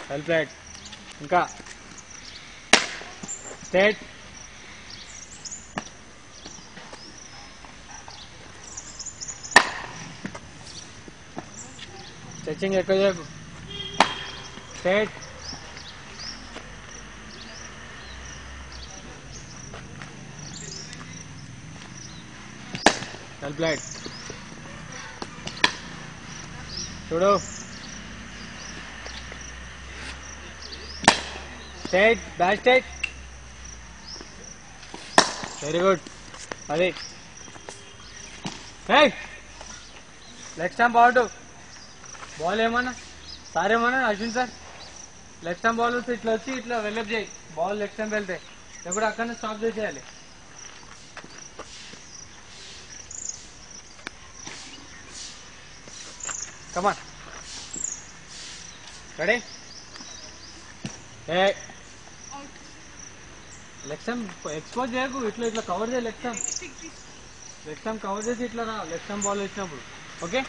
Well played. ఇంకా straight. Stretching ఎక్కువ చేయకు. స్ట్రైట్. Well played. చూడు. Straight. Back straight. Very good. అది లెగ్ స్టాంప్ అవుట్. బాల్ ఏమన్నా సార్ ఏమన్నా Ashwin sir leg stump ball వస్తే ఇట్లా వచ్చి ఇట్లా వెళ్ళప్ చేయి. బాల్ లెగ్ స్టాంప్ వెళ్తే ఎప్పుడు అక్కడనే స్టాప్ చేసేయాలి. కమాన్. రెడీ. లెగ్ స్టాంప్ ఎక్స్పోజ్ చేయకు. ఇట్లా ఇట్లా కవర్ చేయి. లెగ్ స్టాంప్ కవర్ చేసి ఇట్లా రా. లెగ్ స్టాంప్ బాల్ వచ్చినప్పుడు ఓకే.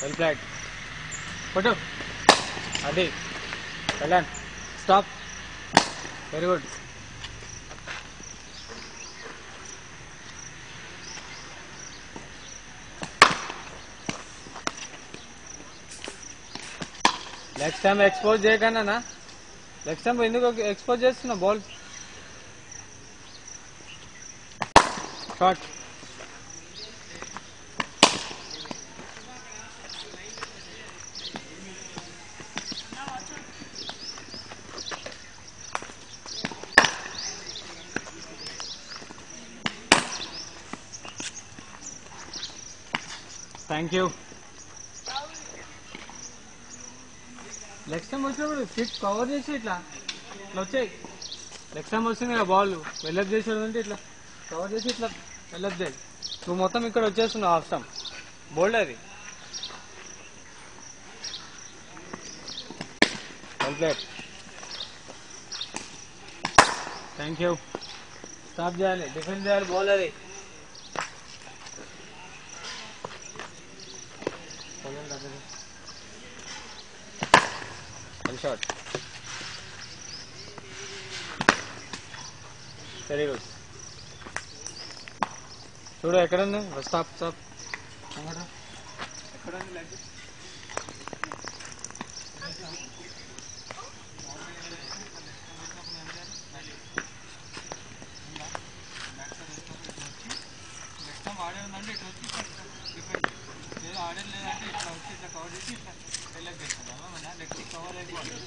Well played. కొట్టు. అది Kalyan. Stop. Very good. Leg stump expose చేయకన్నా. లెగ్ స్టాంప్ ఎందుకు ఎక్స్పోజ్ చేస్తున్నా? Ball short. Thank you. Leg stump వచ్చినప్పుడు ఫిట్ కవర్ చేసి ఇట్లా ఇట్లా వచ్చాయి. లెగ్ స్టాంప్ వస్తుంది కదా బాల్ వెల్లప్ చేసేది అంటే ఇట్లా కవర్ చేసి ఇట్లా వెల్లప్ చేయాలి. నువ్వు మొత్తం ఇక్కడ వచ్చేస్తున్నావు హాఫ్ స్టాంప్. బోల్డ్ అది. Well played. Thank you. Stop చేయాలి. డిఫెండ్ చేయాలి బాల్ అది. షాట్. Very good. చూడు ఎక్కడుంది. Stop stop. ఎక్కడుంది లెగ్? ఆడే ఉందంటే ఇట్లా వచ్చి డిఫెండ్ లేదు. ఆడేది లేదంటే ఇట్లా వచ్చి ఇట్లా కవర్ చేసి ఇట్లా లెగ్ చేస్తాను. లెగ్ కవర్ అయిపోవాలి.